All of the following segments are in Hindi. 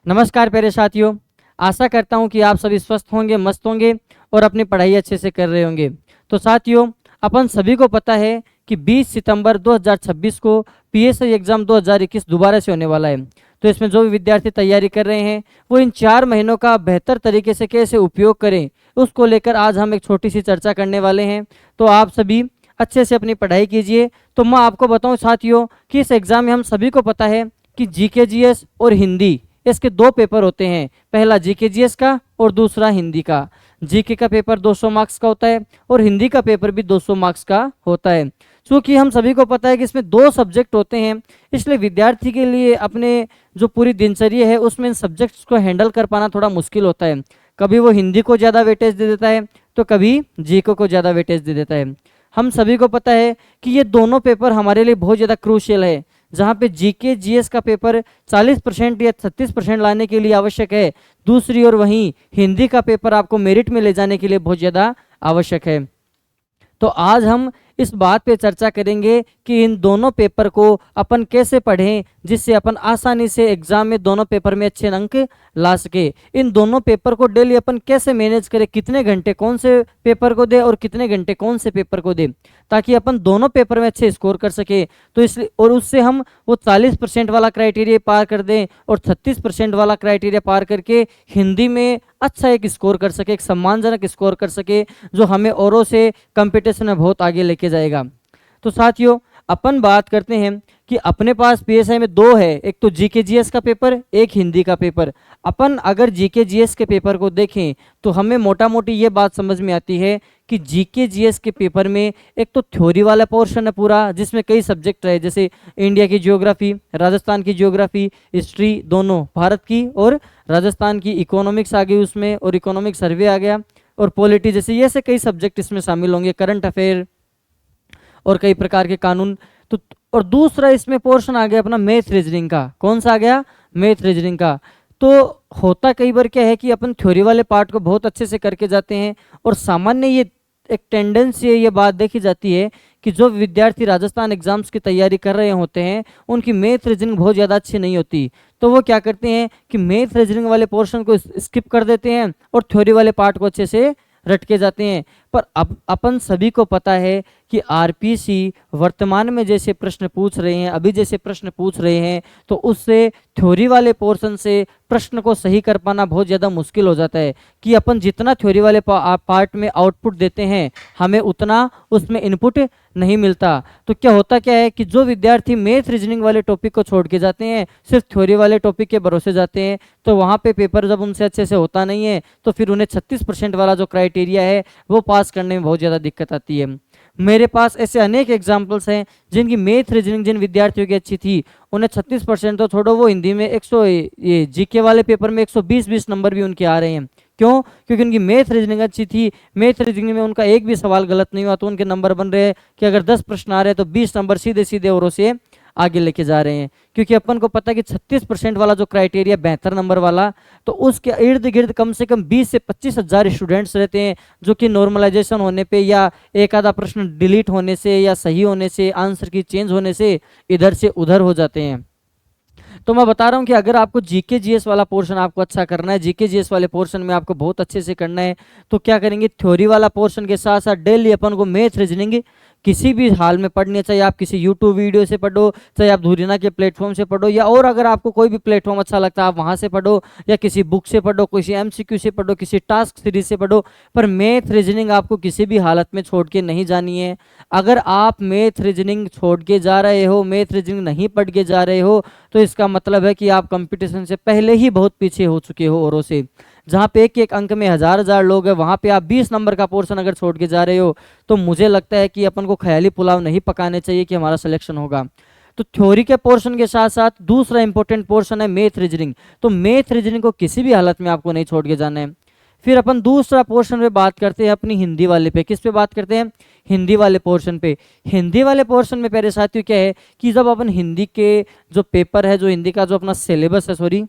नमस्कार प्यारे साथियों। आशा करता हूं कि आप सभी स्वस्थ होंगे, मस्त होंगे और अपनी पढ़ाई अच्छे से कर रहे होंगे। तो साथियों, अपन सभी को पता है कि 20 सितंबर 2026 को पीएसआई एग्ज़ाम 2021 दोबारा से होने वाला है। तो इसमें जो भी विद्यार्थी तैयारी कर रहे हैं वो इन 4 महीनों का बेहतर तरीके से कैसे उपयोग करें, उसको लेकर आज हम एक छोटी सी चर्चा करने वाले हैं। तो आप सभी अच्छे से अपनी पढ़ाई कीजिए। तो मैं आपको बताऊं साथियों कि इस एग्ज़ाम में हम सभी को पता है कि जीके जीएस और हिंदी, इसके 2 पेपर होते हैं। पहला जीके जीएस का और दूसरा हिंदी का। जीके का पेपर 200 मार्क्स का होता है और हिंदी का पेपर भी 200 मार्क्स का होता है। क्योंकि हम सभी को पता है कि इसमें 2 सब्जेक्ट होते हैं, इसलिए विद्यार्थी के लिए अपने जो पूरी दिनचर्या है उसमें इन सब्जेक्ट्स को हैंडल कर पाना थोड़ा मुश्किल होता है। कभी वो हिंदी को ज़्यादा वेटेज दे देता है तो कभी जीके को ज़्यादा वेटेज दे देता है। हम सभी को पता है कि ये दोनों पेपर हमारे लिए बहुत ज़्यादा क्रूशियल है। जहाँ पे जीके जीएस का पेपर 40% या 36% लाने के लिए आवश्यक है, दूसरी ओर वहीं हिंदी का पेपर आपको मेरिट में ले जाने के लिए बहुत ज़्यादा आवश्यक है। तो आज हम इस बात पे चर्चा करेंगे कि इन दोनों पेपर को अपन कैसे पढ़ें जिससे अपन आसानी से एग्जाम में दोनों पेपर में अच्छे अंक ला सके। इन दोनों पेपर को डेली अपन कैसे मैनेज करें, कितने घंटे कौन से पेपर को दे और कितने घंटे कौन से पेपर को दे, ताकि अपन दोनों पेपर में अच्छे स्कोर कर सके। तो इसलिए और उससे हम वो 40% वाला क्राइटेरिया पार कर दें और 36% वाला क्राइटेरिया पार करके हिंदी में अच्छा एक स्कोर कर सके, एक सम्मानजनक स्कोर कर सके, जो हमें औरों से कंपटीशन में बहुत आगे लेके जाएगा। तो साथियों, अपन बात करते हैं कि अपने पास पीएसआई में 2 है, एक तो जीके जीएस का पेपर, एक हिंदी का पेपर। अपन अगर जीके जीएस के पेपर को देखें तो हमें मोटा मोटी ये बात समझ में आती है कि जीके जीएस के पेपर में एक तो थ्योरी वाला पोर्शन है पूरा, जिसमें कई सब्जेक्ट रहे, जैसे इंडिया की जियोग्राफी, राजस्थान की जियोग्राफी, हिस्ट्री, दोनों भारत की और राजस्थान की, इकोनॉमिक्स आ गई उसमें और इकोनॉमिक सर्वे आ गया, और पॉलिटी, जैसे ये से कई सब्जेक्ट इसमें शामिल होंगे, करंट अफेयर और कई प्रकार के कानून। तो और दूसरा इसमें पोर्शन आ गया अपना मैथ रीजनिंग का। कौन सा आ गया? मैथ रीजनिंग का। तो होता कई बार क्या है कि अपन थ्योरी वाले पार्ट को बहुत अच्छे से करके जाते हैं और सामान्य ये एक टेंडेंसी है, ये बात देखी जाती है कि जो विद्यार्थी राजस्थान एग्जाम्स की तैयारी कर रहे होते हैं उनकी मैथ रीजनिंग बहुत ज़्यादा अच्छी नहीं होती। तो वो क्या करते हैं कि मैथ रीजनिंग वाले पोर्शन को स्किप कर देते हैं और थ्योरी वाले पार्ट को अच्छे से रट के जाते हैं। पर अब अपन सभी को पता है कि आरपीसी वर्तमान में जैसे प्रश्न पूछ रहे हैं, अभी जैसे प्रश्न पूछ रहे हैं, तो उससे थ्योरी वाले पोर्शन से प्रश्न को सही कर पाना बहुत ज़्यादा मुश्किल हो जाता है कि अपन जितना थ्योरी वाले पार्ट में आउटपुट देते हैं हमें उतना उसमें इनपुट नहीं मिलता। तो क्या है कि जो विद्यार्थी मैथ रीजनिंग वाले टॉपिक को छोड़ के जाते हैं, सिर्फ थ्योरी वाले टॉपिक के भरोसे जाते हैं, तो वहाँ पे पेपर जब उनसे अच्छे से होता नहीं है तो फिर उन्हें 36% वाला जो क्राइटेरिया है वो पास करने में बहुत ज़्यादा दिक्कत आती है। मेरे पास ऐसे अनेक एग्जाम्पल्स हैं जिनकी मैथ रीजनिंग जिन विद्यार्थियों की अच्छी थी उन्हें 36% तो छोड़ो, वो हिंदी में 100, ये जीके वाले पेपर में 120 नंबर भी उनके आ रहे हैं। क्यों? क्योंकि उनकी मैथ रीजनिंग अच्छी थी, मैथ रीजनिंग में उनका एक भी सवाल गलत नहीं हुआ, तो उनके नंबर बन रहे हैं कि अगर 10 प्रश्न आ रहे हैं तो 20 नंबर सीधे सीधे औरों से आगे लेके जा रहे हैं। क्योंकि अपन को पता है कि 36% वाला जो क्राइटेरिया 72 नंबर वाला, तो उसके इर्द गिर्द कम से कम 20 से 25 हज़ार स्टूडेंट्स रहते हैं, जो कि नॉर्मलाइजेशन होने पे या एक आधा प्रश्न डिलीट होने से या सही होने से, आंसर की चेंज होने से इधर से उधर हो जाते हैं। तो मैं बता रहा हूँ कि अगर आपको जीके जीएस वाला पोर्शन आपको अच्छा करना है, जीके जीएस वाले पोर्शन में आपको बहुत अच्छे से करना है, तो क्या करेंगे, थ्योरी वाला पोर्शन के साथ साथ डेली अपन को मैथ रीजनिंग किसी भी हाल में पढ़नी है। चाहे आप किसी यूट्यूब वीडियो से पढ़ो, चाहे आप धुरीना के प्लेटफॉर्म से पढ़ो, या और अगर आपको कोई भी प्लेटफॉर्म अच्छा लगता है आप वहाँ से पढ़ो, या किसी बुक से पढ़ो, किसी एमसीक्यू से पढ़ो, किसी टास्क सीरीज से पढ़ो, पर मैथ रीजनिंग आपको किसी भी हालत में छोड़ के नहीं जानी है। अगर आप मैथ रीजनिंग छोड़ के जा रहे हो, मैथ रीजनिंग नहीं पढ़ के जा रहे हो, तो इसका मतलब है कि आप कंपटीशन से पहले ही बहुत पीछे हो चुके हो औरों से। जहाँ पे एक एक अंक में हजार लोग हैं, वहाँ पे आप 20 नंबर का पोर्शन अगर छोड़ के जा रहे हो, तो मुझे लगता है कि अपन को ख्याली पुलाव नहीं पकाने चाहिए कि हमारा सिलेक्शन होगा। तो थ्योरी के पोर्शन के साथ साथ दूसरा इंपॉर्टेंट पोर्शन है मैथ रीजनिंग। तो मैथ रीजनिंग को किसी भी हालत में आपको नहीं छोड़ के जाना है। फिर अपन दूसरा पोर्शन पे बात करते हैं अपनी हिंदी वाले पे। किस पे बात करते हैं? हिंदी वाले पोर्शन पे। हिंदी वाले पोर्शन में प्यारे साथियों क्या है कि जब अपन हिंदी के जो पेपर है, जो हिंदी का जो अपना सिलेबस है, सॉरी,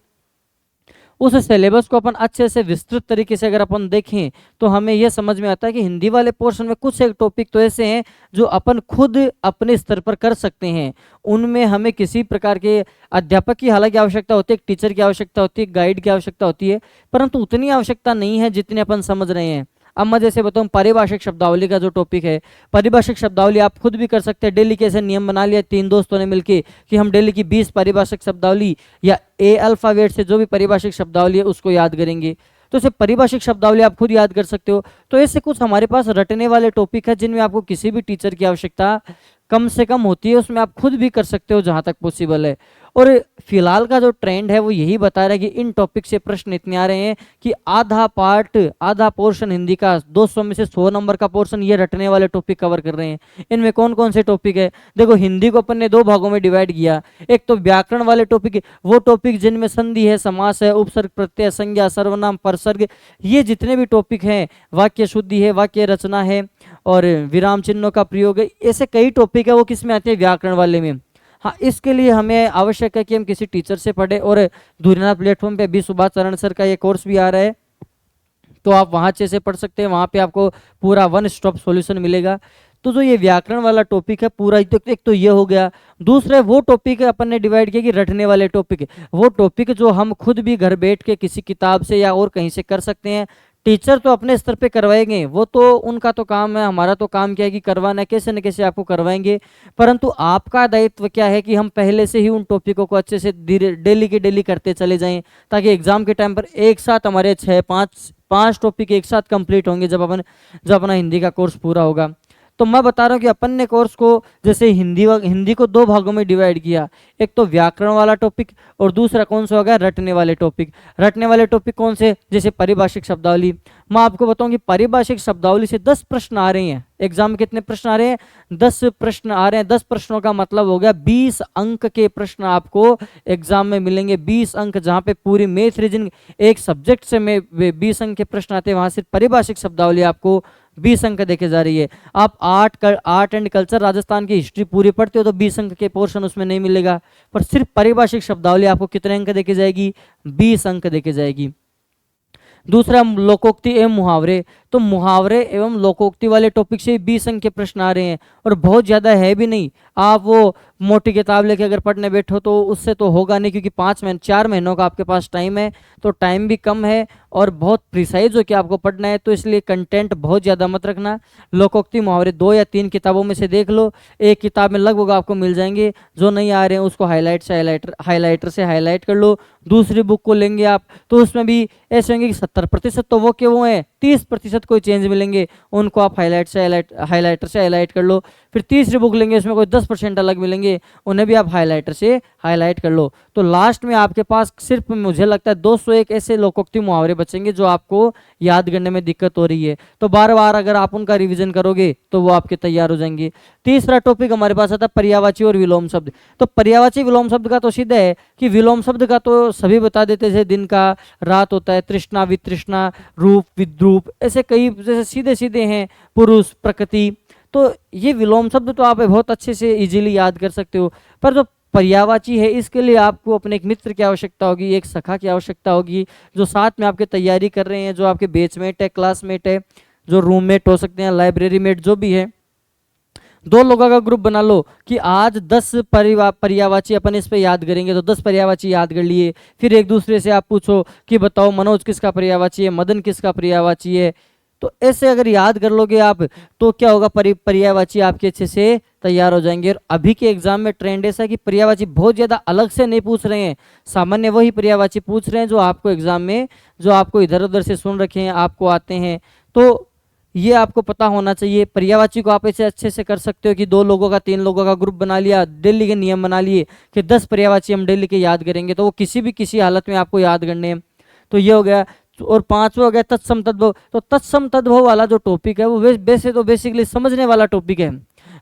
उस सिलेबस को अपन अच्छे से विस्तृत तरीके से अगर अपन देखें तो हमें यह समझ में आता है कि हिंदी वाले पोर्शन में कुछ एक टॉपिक तो ऐसे हैं जो अपन खुद अपने स्तर पर कर सकते हैं। उनमें हमें किसी प्रकार के अध्यापक की हालांकि आवश्यकता होती है, एक टीचर की आवश्यकता होती है, गाइड की आवश्यकता होती है, परंतु उतनी आवश्यकता नहीं है जितनी अपन समझ रहे हैं। अब मैं जैसे बताऊं पारिभाषिक शब्दावली का जो टॉपिक है, पारिभाषिक शब्दावली आप खुद भी कर सकते हैं। डेली के ऐसे नियम बना लिया 3 दोस्तों ने मिलके कि हम डेली की 20 पारिभाषिक शब्दावली या ए अल्फाबेट से जो भी पारिभाषिक शब्दावली है उसको याद करेंगे। तो इसे पारिभाषिक शब्दावली आप खुद याद कर सकते हो। तो ऐसे कुछ हमारे पास रटने वाले टॉपिक है जिनमें आपको किसी भी टीचर की आवश्यकता कम से कम होती है, उसमें आप खुद भी कर सकते हो जहां तक पॉसिबल है। और फिलहाल का जो ट्रेंड है वो यही बता रहा है कि इन टॉपिक से प्रश्न इतने आ रहे हैं कि आधा पोर्शन हिंदी का 200 में से 100 नंबर का पोर्शन ये रटने वाले टॉपिक कवर कर रहे हैं। इनमें कौन कौन से टॉपिक है? देखो, हिंदी को अपन ने 2 भागों में डिवाइड किया। एक तो व्याकरण वाले टॉपिक, वो टॉपिक जिनमें संधि है, समास है, उपसर्ग, प्रत्यय, संज्ञा, सर्वनाम, परसर्ग, ये जितने भी टॉपिक हैं, वाक्य शुद्धि है, वाक्य रचना है और विराम चिन्हों का प्रयोग है, ऐसे कई टॉपिक है वो किस में आते हैं? व्याकरण वाले में। हाँ, इसके लिए हमें आवश्यक है कि हम किसी टीचर से पढ़े और धुरीनाथ प्लेटफॉर्म पे अभी सुभाष चरण सर का ये कोर्स भी आ रहा है, तो आप वहाँ अच्छे से पढ़ सकते हैं। वहाँ पे आपको पूरा 1 स्टॉप सॉल्यूशन मिलेगा। तो जो ये व्याकरण वाला टॉपिक है पूरा, एक तो ये हो गया। दूसरा वो टॉपिक अपन ने डिवाइड किया कि रटने वाले टॉपिक, वो टॉपिक जो हम खुद भी घर बैठ के किसी किताब से या और कहीं से कर सकते हैं। टीचर तो अपने स्तर पे करवाएंगे, वो तो उनका तो काम है, हमारा तो काम क्या है कि करवाना है, कैसे न कैसे आपको करवाएंगे। परंतु आपका दायित्व क्या है कि हम पहले से ही उन टॉपिकों को अच्छे से डेली के डेली करते चले जाएं, ताकि एग्जाम के टाइम पर एक साथ हमारे 6-5 टॉपिक एक साथ कंप्लीट होंगे जब अपना हिंदी का कोर्स पूरा होगा। तो मैं बता रहा हूँ कि अपन ने कोर्स को जैसे हिंदी को 2 भागों में डिवाइड किया। एक तो व्याकरण वाला टॉपिक और दूसरा कौन सा हो गया? रटने वाले टॉपिक। रटने वाले टॉपिक कौन से? जैसे पारिभाषिक शब्दावली। मैं आपको बताऊं कि पारिभाषिक शब्दावली से 10 प्रश्न आ रहे हैं। एग्जाम में कितने प्रश्न आ रहे हैं? 10 प्रश्न आ रहे हैं। 10 प्रश्नों का मतलब हो गया 20 अंक के प्रश्न आपको एग्जाम में मिलेंगे। 20 अंक, जहां पे पूरी मैथ रीजनिंग एक सब्जेक्ट से में 20 अंक के प्रश्न आते हैं, वहां सिर्फ पारिभाषिक शब्दावली आपको 20 अंक देखे जा रही है। आप आर्ट एंड कल्चर, राजस्थान की हिस्ट्री पूरी पढ़ते हो तो 20 अंक के पोर्शन उसमें नहीं मिलेगा, पर सिर्फ पारिभाषिक शब्दावली आपको कितने अंक देके जाएगी? 20 अंक देके जाएगी। दूसरा लोकोक्ति एवं मुहावरे, तो मुहावरे एवं लोकोक्ति वाले टॉपिक से 20 अंक के प्रश्न आ रहे हैं और बहुत ज़्यादा है भी नहीं। आप वो मोटी किताब लेके अगर पढ़ने बैठो तो उससे तो होगा नहीं, क्योंकि 4 महीनों का आपके पास टाइम है, तो टाइम भी कम है और बहुत प्रिसाइज हो के आपको पढ़ना है, तो इसलिए कंटेंट बहुत ज़्यादा मत रखना। लोकोक्ति मुहावरे 2 या 3 किताबों में से देख लो, एक किताब में लगभग आपको मिल जाएंगे। जो नहीं आ रहे हैं उसको हाईलाइटर से हाईलाइट कर लो। दूसरी बुक को लेंगे आप तो उसमें भी ऐसे होंगे कि 70% तो वो के वो हैं, 30% कोई चेंज मिलेंगे, उनको आप हाईलाइटर से हाईलाइट कर लो। फिर तीसरी बुक लेंगे, उसमें कोई 10% अलग मिलेंगे, उन्हें भी आप हाईलाइटर से हाईलाइट कर लो। तो लास्ट में आपके पास सिर्फ मुझे लगता है 201 ऐसे लोकोक्ति मुहावरे बचेंगे जो आपको याद करने में दिक्कत हो रही है। तो बार बार अगर आप उनका रिविजन करोगे तो वो आपके तैयार हो जाएंगे। तीसरा टॉपिक हमारे पास आता है पर्यायवाची और विलोम शब्द। तो पर्यायवाची विलोम शब्द का तो सीधा है कि विलोम शब्द का तो सभी बता देते थे, दिन का रात होता है, तृष्णा वितृष्णा, रूप विद्रूप, ऐसे कई जैसे सीधे सीधे हैं, पुरुष प्रकृति। तो ये विलोम शब्द तो आप बहुत अच्छे से इजीली याद कर सकते हो। पर जो पर्यायवाची है इसके लिए आपको अपने एक मित्र की आवश्यकता होगी, एक सखा की आवश्यकता होगी, जो साथ में आपके तैयारी कर रहे हैं, जो आपके बेचमेट है, क्लासमेट है, जो रूममेट हो सकते हैं, लाइब्रेरी मेट, जो भी है। 2 लोगों का ग्रुप बना लो कि आज 10 पर्यायवाची अपन इस पे याद करेंगे, तो 10 पर्यायवाची याद कर लिए। फिर एक दूसरे से आप पूछो कि बताओ मनोज किसका पर्यायवाची है, मदन किसका पर्यायवाची है। तो ऐसे अगर याद कर लोगे आप तो क्या होगा, पर्यायवाची आपके अच्छे से तैयार हो जाएंगे। और अभी के एग्जाम में ट्रेंड ऐसा है कि पर्यायवाची बहुत ज़्यादा अलग से नहीं पूछ रहे हैं, सामान्य वही पर्यायवाची पूछ रहे हैं जो आपको एग्जाम में, जो आपको इधर उधर से सुन रखे हैं, आपको आते हैं। तो ये आपको पता होना चाहिए। पर्यायवाची को आप ऐसे अच्छे से कर सकते हो कि 2 लोगों का 3 लोगों का ग्रुप बना लिया, डेली के नियम बना लिए कि 10 पर्यायवाची हम डेली के याद करेंगे, तो वो किसी हालत में आपको याद करने हैं। तो ये हो गया। और 5वां हो गया तत्सम तद्भव। तो तत्सम तद्भव वाला जो टॉपिक है वो वैसे तो बेसिकली समझने वाला टॉपिक है।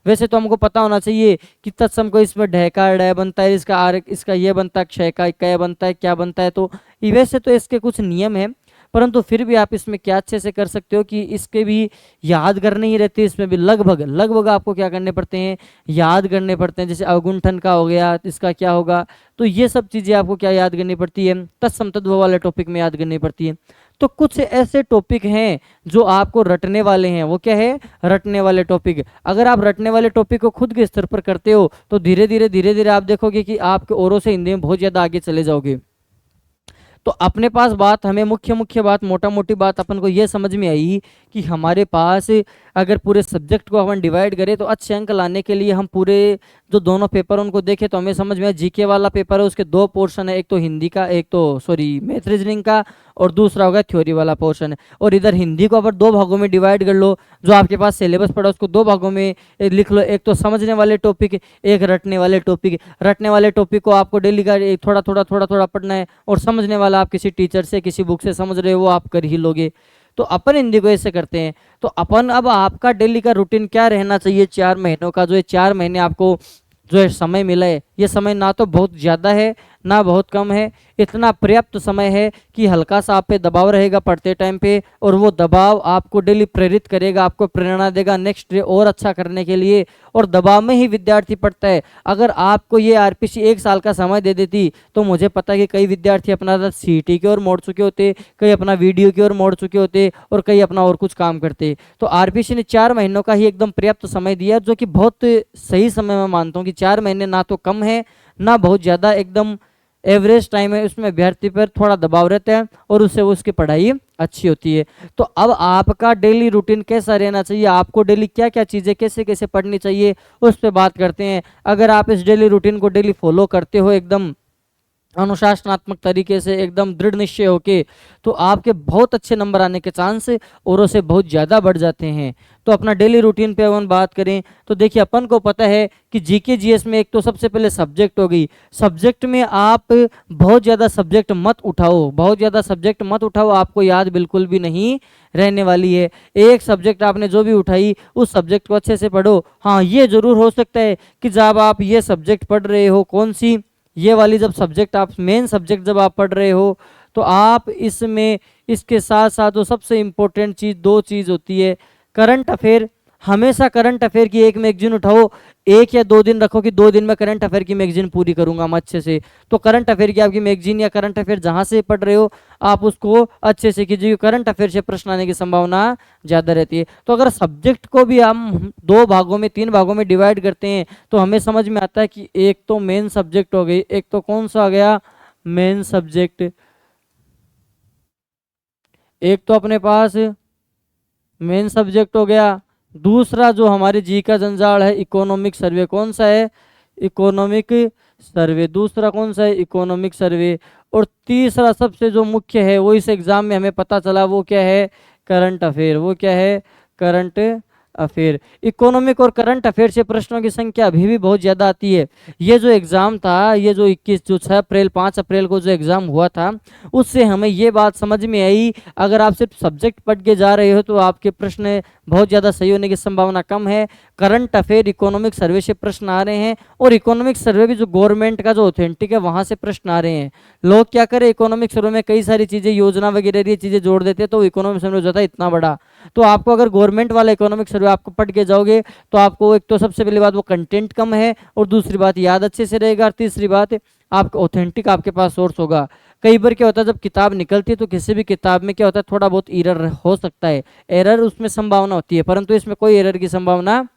वैसे तो हमको पता होना चाहिए कि तत्सम को इसमें ढह का ड बनता है, इसका आर इसका ये बनता है, क्षय का क बनता है, क्या बनता है। तो वैसे तो इसके कुछ नियम है, परंतु फिर भी आप इसमें क्या अच्छे से कर सकते हो कि इसके भी याद करने ही रहते हैं, इसमें भी लगभग लगभग आपको क्या करने पड़ते हैं, याद करने पड़ते हैं। जैसे अवगुंठन का हो गया, इसका क्या होगा, तो ये सब चीज़ें आपको क्या याद करनी पड़ती है, तत्सम तद्भव वाले टॉपिक में याद करनी पड़ती है। तो कुछ ऐसे टॉपिक हैं जो आपको रटने वाले हैं, वो क्या है, रटने वाले टॉपिक। अगर आप रटने वाले टॉपिक को खुद के स्तर पर करते हो तो धीरे धीरे आप देखोगे कि आपके औरों से हिंदी में बहुत ज़्यादा आगे चले जाओगे। तो अपने पास बात, हमें मुख्य मुख्य बात, मोटा मोटी बात अपन को ये समझ में आई कि हमारे पास अगर पूरे सब्जेक्ट को अपन डिवाइड करें तो अच्छे अंक लाने के लिए हम पूरे जो दोनों पेपर उनको देखें तो हमें समझ में आया। जीके वाला पेपर है, उसके दो पोर्शन है, एक तो हिंदी का, एक तो सॉरी मैथ रीजनिंग का, और दूसरा होगा थ्योरी वाला पोर्शन है। और इधर हिंदी को अगर दो भागों में डिवाइड कर लो, जो आपके पास सिलेबस पड़ा उसको दो भागों में लिख लो, एक तो समझने वाले टॉपिक, एक रटने वाले टॉपिक। रटने वाले टॉपिक को आपको डेली का थोड़ा थोड़ा पढ़ना है, और समझने वाला आप किसी टीचर से, किसी बुक से समझ रहे हो, वो आप कर ही लोगे। तो अपन हिंदी को ऐसे करते हैं। तो अपन, अब आपका डेली का रूटीन क्या रहना चाहिए 4 महीनों का, जो ये 4 महीने आपको जो है समय मिला है, ये समय ना तो बहुत ज़्यादा है ना बहुत कम है, इतना पर्याप्त समय है कि हल्का सा आप पे दबाव रहेगा पढ़ते टाइम पे, और वो दबाव आपको डेली प्रेरित करेगा, आपको प्रेरणा देगा नेक्स्ट डे और अच्छा करने के लिए, और दबाव में ही विद्यार्थी पढ़ता है। अगर आपको ये आरपीसी 1 साल का समय दे देती तो मुझे पता है कि कई विद्यार्थी अपना सीईटी की ओर मोड़ चुके होते, कई अपना वीडियो की ओर मोड़ चुके होते, और कई अपना और कुछ काम करते। तो आरपीसी ने 4 महीनों का ही एकदम पर्याप्त समय दिया, जो कि बहुत सही समय मैं मानता हूँ कि 4 महीने ना तो कम है ना बहुत ज़्यादा, एकदम एवरेज टाइम है। उसमें अभ्यर्थी पर थोड़ा दबाव रहता है और उससे उसकी पढ़ाई अच्छी होती है। तो अब आपका डेली रूटीन कैसा रहना चाहिए, आपको डेली क्या क्या चीज़ें कैसे कैसे पढ़नी चाहिए, उस पर बात करते हैं। अगर आप इस डेली रूटीन को डेली फॉलो करते हो एकदम अनुशासनात्मक तरीके से, एकदम दृढ़ निश्चय होके, तो आपके बहुत अच्छे नंबर आने के चांस औरों से बहुत ज़्यादा बढ़ जाते हैं। तो अपना डेली रूटीन पे अपन बात करें तो देखिए, अपन को पता है कि जीके जीएस में एक तो सबसे पहले सब्जेक्ट हो गई। सब्जेक्ट में आप बहुत ज़्यादा सब्जेक्ट मत उठाओ, बहुत ज़्यादा सब्जेक्ट मत उठाओ, आपको याद बिल्कुल भी नहीं रहने वाली है। एक सब्जेक्ट आपने जो भी उठाई उस सब्जेक्ट को अच्छे से पढ़ो। हाँ, ये ज़रूर हो सकता है कि जब आप ये सब्जेक्ट पढ़ रहे हो, कौन सी, ये वाली जब सब्जेक्ट आप मेन सब्जेक्ट जब आप पढ़ रहे हो, तो आप इसमें इसके साथ साथ जो सबसे इम्पोर्टेंट चीज़, दो चीज़ होती है, करंट अफेयर। हमेशा करंट अफेयर की एक मैगजीन उठाओ, 1 या 2 दिन रखो कि 2 दिन में करंट अफेयर की मैगजीन पूरी करूंगा मैं अच्छे से। तो करंट अफेयर की आपकी मैगजीन या करंट अफेयर जहां से पढ़ रहे हो, आप उसको अच्छे से कीजिए। करंट अफेयर से प्रश्न आने की संभावना ज़्यादा रहती है। तो अगर सब्जेक्ट को भी हम 2 भागों में, 3 भागों में डिवाइड करते हैं तो हमें समझ में आता है कि एक तो मेन सब्जेक्ट हो गई, एक तो कौन सा आ गया, मेन सब्जेक्ट, एक तो अपने पास मेन सब्जेक्ट हो गया। दूसरा जो हमारे जी का जंजाल है, इकोनॉमिक सर्वे, कौन सा है, इकोनॉमिक सर्वे। दूसरा कौन सा है, इकोनॉमिक सर्वे। और तीसरा सबसे जो मुख्य है, वो इस एग्जाम में हमें पता चला, वो क्या है, करंट अफेयर। वो क्या है, करंट अफेयर। इकोनॉमिक और करंट अफेयर से प्रश्नों की संख्या अभी भी बहुत ज़्यादा आती है। ये जो एग्ज़ाम था, ये जो 6 अप्रैल 5 अप्रैल को जो एग्ज़ाम हुआ था, उससे हमें ये बात समझ में आई, अगर आप सिर्फ सब्जेक्ट पढ़ के जा रहे हो तो आपके प्रश्न बहुत ज़्यादा सही होने की संभावना कम है। करंट अफेयर, इकोनॉमिक सर्वे से प्रश्न आ रहे हैं, और इकोनॉमिक सर्वे भी जो गवर्नमेंट का जो ऑथेंटिक है वहाँ से प्रश्न आ रहे हैं। लोग क्या करें, इकोनॉमिक सर्वे में कई सारी चीज़ें, योजना वगैरह ये चीज़ें जोड़ देते हैं, तो इकोनॉमिक सर्वे हो जाता है इतना बड़ा। तो आपको अगर गवर्नमेंट वाला इकोनॉमिक सर्वे आपको पढ़ के जाओगे तो आपको एक तो सबसे पहली बात वो कंटेंट कम है, और दूसरी बात याद अच्छे से रहेगा, और तीसरी बात आपका ऑथेंटिक आपके पास सोर्स होगा। कई बार क्या होता है, जब किताब निकलती है तो किसी भी किताब में क्या होता है, थोड़ा बहुत एरर हो सकता है, एरर उसमें संभावना होती है, परंतु इसमें कोई एरर की संभावना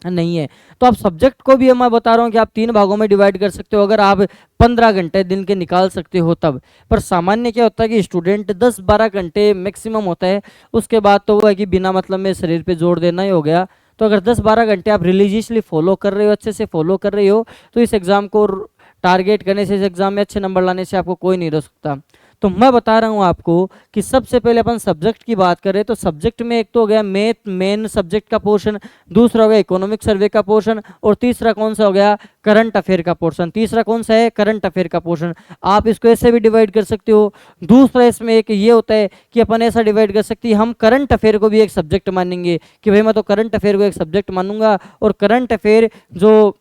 नहीं है। तो आप सब्जेक्ट को भी मैं बता रहा हूँ कि आप 3 भागों में डिवाइड कर सकते हो, अगर आप 15 घंटे दिन के निकाल सकते हो तब। पर सामान्य क्या होता है कि स्टूडेंट 10-12 घंटे मैक्सिमम होता है, उसके बाद तो वो है कि बिना मतलब में शरीर पे जोर देना ही हो गया। तो अगर 10-12 घंटे आप रिलीजियसली फॉलो कर रहे हो, अच्छे से फॉलो कर रहे हो, तो इस एग्ज़ाम को टारगेट करने से, इस एग्ज़ाम में अच्छे नंबर लाने से आपको कोई नहीं रोक सकता। तो मैं बता रहा हूँ आपको कि सबसे पहले अपन सब्जेक्ट की बात करें तो सब्जेक्ट में एक तो हो गया मैथ, मेन सब्जेक्ट का पोर्शन, दूसरा हो गया इकोनॉमिक सर्वे का पोर्शन, और तीसरा कौन सा हो गया, करंट अफेयर का पोर्शन। तीसरा कौन सा है, करंट अफेयर का पोर्शन। आप इसको ऐसे भी डिवाइड कर सकते हो। दूसरा इसमें एक ये होता है कि अपन ऐसा डिवाइड कर सकते हैं, हम करंट अफेयर को भी एक सब्जेक्ट मानेंगे कि भाई मैं तो करंट अफेयर को एक सब्जेक्ट मानूंगा, और करंट अफेयर जो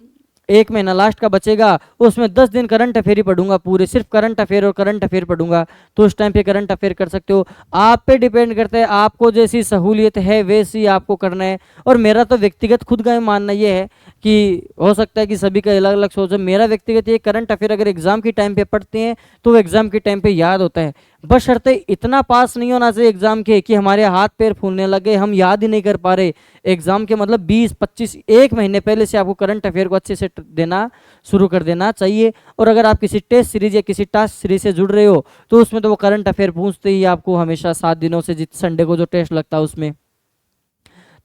एक महीना लास्ट का बचेगा, उसमें 10 दिन करंट अफेयर ही पढ़ूंगा, पूरे सिर्फ करंट अफेयर और करंट अफेयर पढ़ूंगा, तो उस टाइम पे करंट अफेयर कर सकते हो। आप पे डिपेंड करता है, आपको जैसी सहूलियत है वैसी आपको करना है। और मेरा तो व्यक्तिगत खुद का मानना ये है कि हो सकता है कि सभी का अलग अलग सोच है, मेरा व्यक्तिगत ये करंट अफेयर अगर एग्जाम के टाइम पे पढ़ते हैं तो वो एग्जाम के टाइम पे याद होता है, बशर्ते इतना पास नहीं होना चाहिए एग्जाम के कि हमारे हाथ पैर फूलने लगे, हम याद ही नहीं कर पा रहे एग्जाम के। मतलब 20-25 एक महीने पहले से आपको करंट अफेयर को अच्छे से देना शुरू कर देना चाहिए। और अगर आप किसी टेस्ट सीरीज या किसी टास्क सीरीज से जुड़ रहे हो तो उसमें तो वो करंट अफेयर पूछते ही आपको हमेशा 7 दिनों से, जिस संडे को जो टेस्ट लगता है उसमें।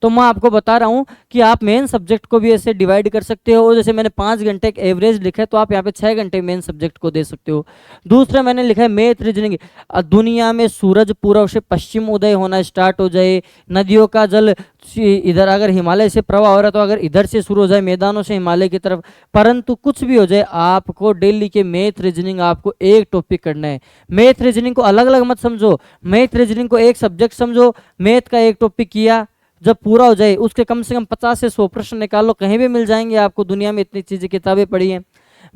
तो मैं आपको बता रहा हूँ कि आप मेन सब्जेक्ट को भी ऐसे डिवाइड कर सकते हो, और जैसे मैंने 5 घंटे एक एवरेज लिखा है तो आप यहाँ पे 6 घंटे मेन सब्जेक्ट को दे सकते हो। दूसरा मैंने लिखा है मैथ रीजनिंग। दुनिया में सूरज पूर्व से पश्चिम उदय होना स्टार्ट हो जाए, नदियों का जल इधर अगर हिमालय से प्रवाह हो रहा है तो अगर इधर से शुरू हो जाए मैदानों से हिमालय की तरफ, परंतु कुछ भी हो जाए आपको डेली के मैथ रीजनिंग आपको एक टॉपिक करना है। मैथ रीजनिंग को अलग अलग मत समझो, मैथ रीजनिंग को एक सब्जेक्ट समझो। मैथ का एक टॉपिक किया, जब पूरा हो जाए उसके कम से कम 50 से 100 प्रश्न निकालो, कहीं भी मिल जाएंगे आपको, दुनिया में इतनी चीज़ें किताबें पढ़ी हैं।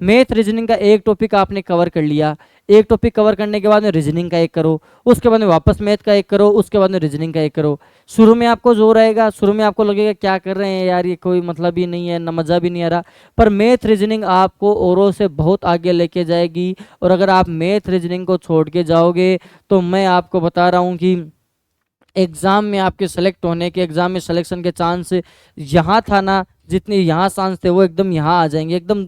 मैथ रीजनिंग का एक टॉपिक आपने कवर कर लिया, एक टॉपिक कवर करने के बाद में रीजनिंग का एक करो, उसके बाद में वापस मैथ का एक करो, उसके बाद में रीजनिंग का एक करो। शुरू में आपको जोर आएगा, शुरू में आपको लगेगा क्या कर रहे हैं यार, ये कोई मतलब ही नहीं है, न मज़ा भी नहीं आ रहा, पर मैथ रीजनिंग आपको औरों से बहुत आगे लेके जाएगी। और अगर आप मैथ रीजनिंग को छोड़ के जाओगे तो मैं आपको बता रहा हूँ कि एग्ज़ाम में आपके सेलेक्ट होने के, एग्ज़ाम में सिलेक्शन के चांस यहाँ था ना, जितने यहाँ चांस थे वो एकदम यहाँ आ जाएंगे, एकदम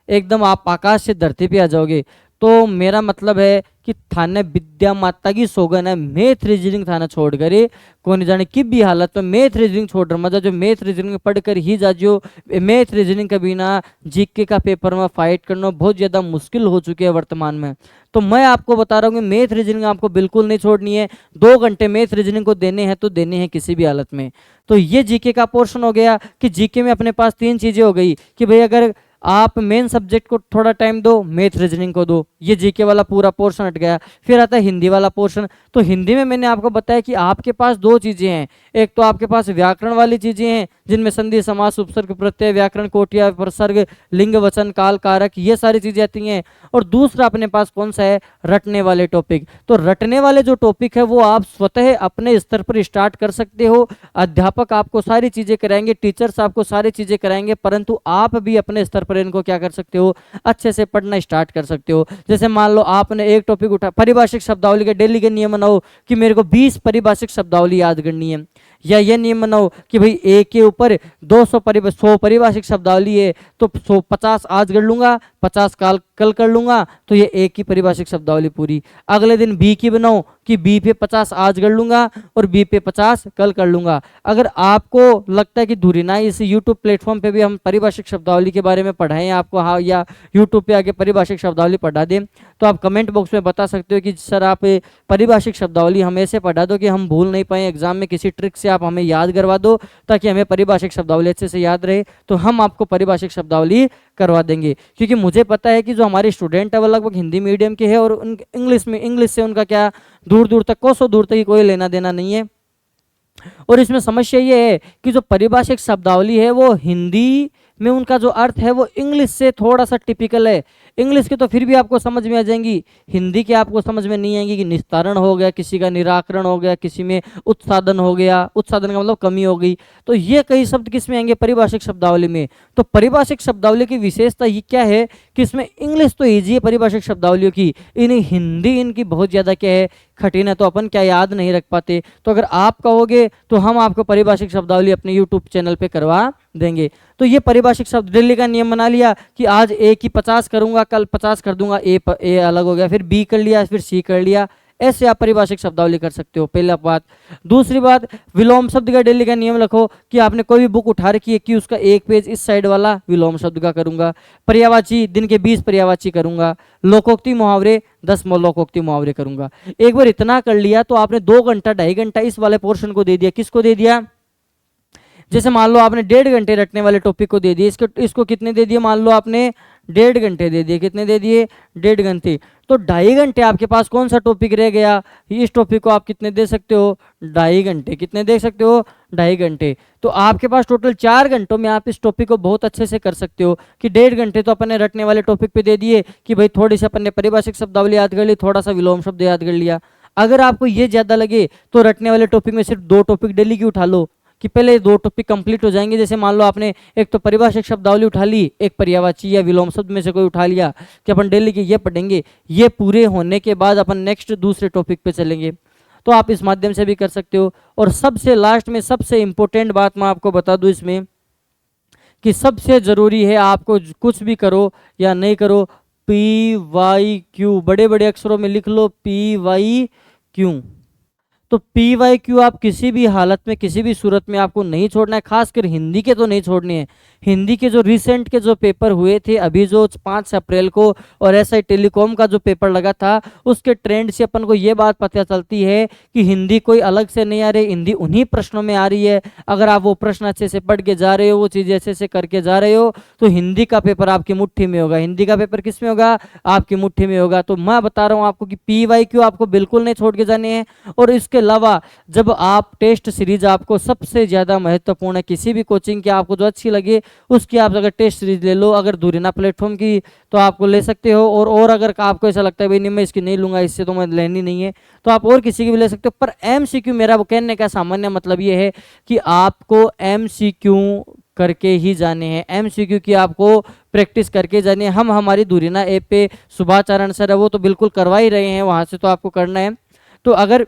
एकदम आप आकाश से धरती पे आ जाओगे। तो मेरा मतलब है कि थाने विद्या माता की सौगन है, मैथ रीजनिंग थाना छोड़ कर को नहीं जाने कि भी हालत में मैथ रीजनिंग छोड़ रहा मजा जो मैथ रीजनिंग पढ़ कर ही जा जो। मैथ रीजनिंग के बिना जीके का पेपर में फाइट करना बहुत ज़्यादा मुश्किल हो चुकी है वर्तमान में। तो मैं आपको बता रहा हूँ कि मैथ रीजनिंग आपको बिल्कुल नहीं छोड़नी है, 2 घंटे मैथ रीजनिंग को देने हैं तो देने हैं किसी भी हालत में। तो ये जीके का पोर्शन हो गया कि जीके में अपने पास 3 चीज़ें हो गई कि भाई अगर आप मेन सब्जेक्ट को थोड़ा टाइम दो, मैथ रीजनिंग को दो, ये जीके वाला पूरा पोर्शन हट गया। फिर आता है हिंदी वाला पोर्शन। तो हिंदी में मैंने आपको बताया कि आपके पास 2 चीज़ें हैं, एक तो आपके पास व्याकरण वाली चीज़ें हैं जिनमें संधि समास उपसर्ग प्रत्यय व्याकरण कोटिया प्रसर्ग लिंग वचन काल कारक ये सारी चीज़ें आती हैं। और दूसरा अपने पास कौन सा है, रटने वाले टॉपिक। तो रटने वाले जो टॉपिक है वो आप स्वतः अपने स्तर पर स्टार्ट कर सकते हो, अध्यापक आपको सारी चीज़ें कराएंगे, टीचर्स आपको सारी चीज़ें कराएंगे, परंतु आप भी अपने स्तर पर इनको क्या कर सकते हो, अच्छे से पढ़ना स्टार्ट कर सकते हो। जैसे मान लो आपने एक टॉपिक उठा, परिभाषिक शब्दावली के डेली के नियम बनाओ कि मेरे को 20 परिभाषिक शब्दावली याद करनी है, या ये नियम बनाओ कि भाई एक के ऊपर 100 परिभाषिक शब्दावली है तो 150 आज कर लूंगा, 50 कल कर लूंगा, तो ये एक ही परिभाषिक शब्दावली पूरी। अगले दिन बी की बनाओ कि बी पे 50 आज कर लूंगा और बी पे 50 कल कर लूंगा। अगर आपको लगता है कि धुरी ना इस यूट्यूब प्लेटफॉर्म पे भी हम परिभाषिक शब्दावली के बारे में पढ़ाएं आपको, हाँ, या यूट्यूब पे आगे परिभाषिक शब्दावली पढ़ा दें, तो आप कमेंट बॉक्स में बता सकते हो कि सर आप परिभाषिक शब्दावली हमें ऐसे पढ़ा दो कि हम भूल नहीं पाए एग्जाम में, किसी ट्रिक से आप हमें याद करवा दो ताकि हमें परिभाषिक शब्दावली अच्छे से याद रहे, तो हम आपको परिभाषिक शब्दावली करवा देंगे। क्योंकि मुझे पता है कि जो हमारे स्टूडेंट है वो लगभग हिंदी मीडियम के हैं और इंग्लिश से उनका क्या दूर दूर तक, कोसों दूर तक ही कोई लेना देना नहीं है। और इसमें समस्या ये है कि जो परिभाषिक शब्दावली है वो हिंदी में उनका जो अर्थ है वो इंग्लिश से थोड़ा सा टिपिकल है। इंग्लिश के तो फिर भी आपको समझ में आ जाएंगी, हिंदी के आपको समझ में नहीं आएंगी कि निस्तारण हो गया, किसी का निराकरण हो गया, किसी में उत्साधन हो गया, उत्साधन का मतलब कमी हो गई। तो ये कई शब्द किस में आएंगे, परिभाषिक शब्दावली में। तो परिभाषिक शब्दावली की विशेषता ये क्या है कि इसमें इंग्लिश तो ईजी है परिभाषिक शब्दावलियों की, इन्हें हिंदी इनकी बहुत ज़्यादा क्या है, कठिन है, तो अपन क्या याद नहीं रख पाते। तो अगर आप कहोगे तो हम आपको परिभाषिक शब्दावली अपने यूट्यूब चैनल पे करवा देंगे। तो ये परिभाषिक शब्द दिल्ली का नियम बना लिया कि आज ए की 50 करूंगा, कल 50 कर दूंगा, ए अलग हो गया, फिर बी कर लिया, फिर सी कर लिया, ऐसे आप परिभाषिक शब्दावली कर सकते हो, पहला बात। दूसरी बात, विलोम शब्द का डेली का नियम रखो कि आपने कोई भी बुक उठा रखी है कि उसका एक पेज इस साइड वाला विलोम शब्द का करूंगा। पर्यायवाची दिन के 20 पर्यायवाची करूंगा। लोकोक्ति मुहावरे 10 लोकोक्ति मुहावरे करूंगा। एक बार इतना कर लिया तो आपने 2 घंटा 2.5 घंटा इस वाले पोर्शन को दे दिया। किसको दे दिया, जैसे मान लो आपने 1.5 घंटे रटने वाले टॉपिक को दे दिए, इसको कितने दे दिए, मान लो आपने 1.5 घंटे दे दिए। कितने दे दिए? 1.5 घंटे। तो 2.5 घंटे आपके पास कौन सा टॉपिक रह गया? इस टॉपिक को आप कितने दे सकते हो? 2.5 घंटे। कितने दे सकते हो? 2.5 घंटे। तो आपके पास टोटल 4 घंटों में आप इस टॉपिक को बहुत अच्छे से कर सकते हो कि 1.5 घंटे तो अपन ने रटने वाले टॉपिक पे दे दिए कि भाई थोड़ी सी अपन ने परिभाषिक शब्दावली याद कर ली, थोड़ा सा विलोम शब्द याद कर लिया। अगर आपको ये ज़्यादा लगे तो रटने वाले टॉपिक में सिर्फ 2 टॉपिक डेली की उठा लो कि पहले 2 टॉपिक कंप्लीट हो जाएंगे। जैसे मान लो आपने एक तो परिभाषिक शब्दावली उठा ली, एक पर्यायवाची या विलोम शब्द में से कोई उठा लिया कि अपन डेली के ये पढ़ेंगे। ये पूरे होने के बाद अपन नेक्स्ट दूसरे टॉपिक पे चलेंगे। तो आप इस माध्यम से भी कर सकते हो। और सबसे लास्ट में सबसे इंपॉर्टेंट बात मैं आपको बता दूं इसमें कि सबसे ज़रूरी है, आपको कुछ भी करो या नहीं करो, PYQ बड़े बड़े अक्षरों में लिख लो, PYQ। तो PYQ आप किसी भी हालत में किसी भी सूरत में आपको नहीं छोड़ना है। खासकर हिंदी के तो नहीं छोड़ने हैं। हिंदी के जो रिसेंट के जो पेपर हुए थे अभी जो 5 अप्रैल को, और SI टेलीकॉम का जो पेपर लगा था, उसके ट्रेंड से अपन को ये बात पता चलती है कि हिंदी कोई अलग से नहीं आ रही, हिंदी उन्हीं प्रश्नों में आ रही है। अगर आप वो प्रश्न अच्छे से पढ़ के जा रहे हो, वो चीज़ें अच्छे से करके जा रहे हो, तो हिंदी का पेपर आपकी मुट्ठी में होगा। हिंदी का पेपर किस में होगा? आपकी मुट्ठी में होगा। तो मैं बता रहा हूँ आपको कि PYQ आपको बिल्कुल नहीं छोड़ के जाने हैं। और इसके अलावा जब आप टेस्ट सीरीज, आपको सबसे ज़्यादा महत्वपूर्ण है किसी भी कोचिंग की, आपको जो अच्छी लगे उसकी आप अगर टेस्ट सीरीज ले लो। अगर दूरिना प्लेटफॉर्म की तो आपको ले सकते हो, और अगर आपको ऐसा लगता है भाई नहीं मैं इसकी नहीं लूँगा, इससे तो मैं लेनी नहीं है, तो आप और किसी की भी ले सकते हो। पर MCQ, मेरा वो कहने का सामान्य मतलब ये है कि आपको MCQ करके ही जाने हैं। MCQ की आपको प्रैक्टिस करके जाने। हम हमारी दूरिना ऐप पे सुभाचारण सर है वो तो बिल्कुल करवा ही रहे हैं, वहाँ से तो आपको करना है। तो अगर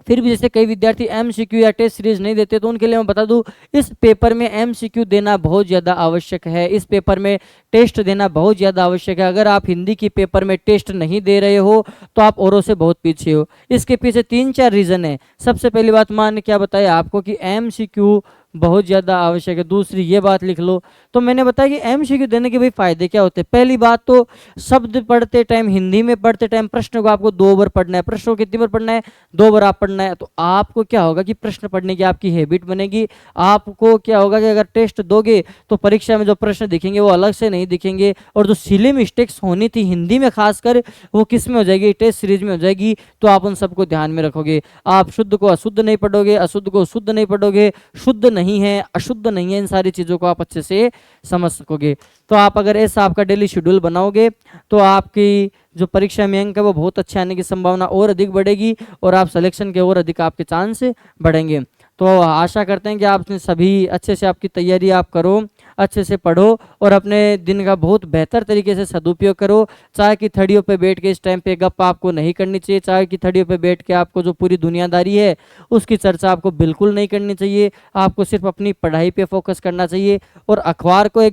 फिर भी जैसे कई विद्यार्थी MCQ या टेस्ट सीरीज नहीं देते, तो उनके लिए मैं बता दूं इस पेपर में MCQ देना बहुत ज़्यादा आवश्यक है। इस पेपर में टेस्ट देना बहुत ज़्यादा आवश्यक है। अगर आप हिंदी की पेपर में टेस्ट नहीं दे रहे हो तो आप औरों से बहुत पीछे हो। इसके पीछे 3-4 रीज़न है। सबसे पहली बात मैंने क्या बताया आपको कि MCQ बहुत ज़्यादा आवश्यक है। दूसरी ये बात लिख लो। तो मैंने बताया कि MCQ देने के भाई फ़ायदे क्या होते हैं। पहली बात तो शब्द पढ़ते टाइम, हिंदी में पढ़ते टाइम प्रश्न को आपको 2 बार पढ़ना है। प्रश्न को कितनी बार पढ़ना है? 2 बार आप पढ़ना है। तो आपको क्या होगा कि प्रश्न पढ़ने की आपकी हैबिट बनेगी। आपको क्या होगा कि अगर टेस्ट दोगे तो परीक्षा में जो प्रश्न दिखेंगे वो अलग से नहीं दिखेंगे, और जो सिली मिस्टेक्स होनी थी हिंदी में खासकर, वो किस में हो जाएगी? टेस्ट सीरीज में हो जाएगी। तो आप उन सबको ध्यान में रखोगे। आप शुद्ध को अशुद्ध नहीं पढ़ोगे, अशुद्ध को शुद्ध नहीं पढ़ोगे, शुद्ध नहीं है, अशुद्ध नहीं है, इन सारी चीज़ों को आप अच्छे से समझ सकोगे। तो आप अगर ऐसा आपका डेली शेड्यूल बनाओगे तो आपकी जो परीक्षा में अंक है वो बहुत अच्छे आने की संभावना और अधिक बढ़ेगी, और आप सिलेक्शन के और अधिक आपके चांस बढ़ेंगे। तो आशा करते हैं कि आपने सभी अच्छे से आपकी तैयारी आप करो, अच्छे से पढ़ो, और अपने दिन का बहुत बेहतर तरीके से सदुपयोग करो। चाय की थड़ियों पे बैठ के इस टाइम पे गप आपको नहीं करनी चाहिए। चाय की थड़ियों पे बैठ के आपको जो पूरी दुनियादारी है उसकी चर्चा आपको बिल्कुल नहीं करनी चाहिए। आपको सिर्फ अपनी पढ़ाई पे फोकस करना चाहिए। और अखबार को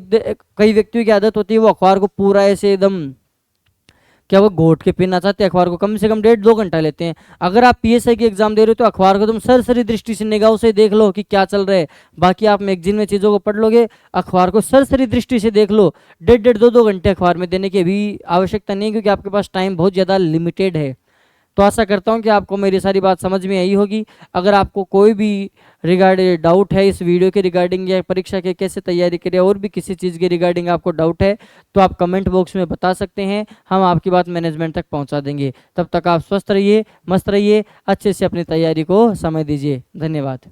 कई व्यक्तियों की आदत होती है वो अखबार को पूरा ऐसे एकदम क्या वो घोट के पीना चाहते हैं। अखबार को कम से कम 1.5-2 घंटा लेते हैं। अगर आप PSI की एग्जाम दे रहे हो तो अखबार को तुम सरसरी दृष्टि से निगाहों से देख लो कि क्या चल रहा है। बाकी आप मैगजीन में चीज़ों को पढ़ लोगे, अखबार को सरसरी दृष्टि से देख लो। 1.5-2 घंटे अखबार में देने की भी आवश्यकता नहीं है, क्योंकि आपके पास टाइम बहुत ज़्यादा लिमिटेड है। तो आशा करता हूँ कि आपको मेरी सारी बात समझ में आई होगी। अगर आपको कोई भी रिगार्डिंग डाउट है इस वीडियो के रिगार्डिंग, या परीक्षा के कैसे तैयारी करें, और भी किसी चीज़ के रिगार्डिंग आपको डाउट है, तो आप कमेंट बॉक्स में बता सकते हैं। हम आपकी बात मैनेजमेंट तक पहुंचा देंगे। तब तक आप स्वस्थ रहिए, मस्त रहिए, अच्छे से अपनी तैयारी को समय दीजिए। धन्यवाद।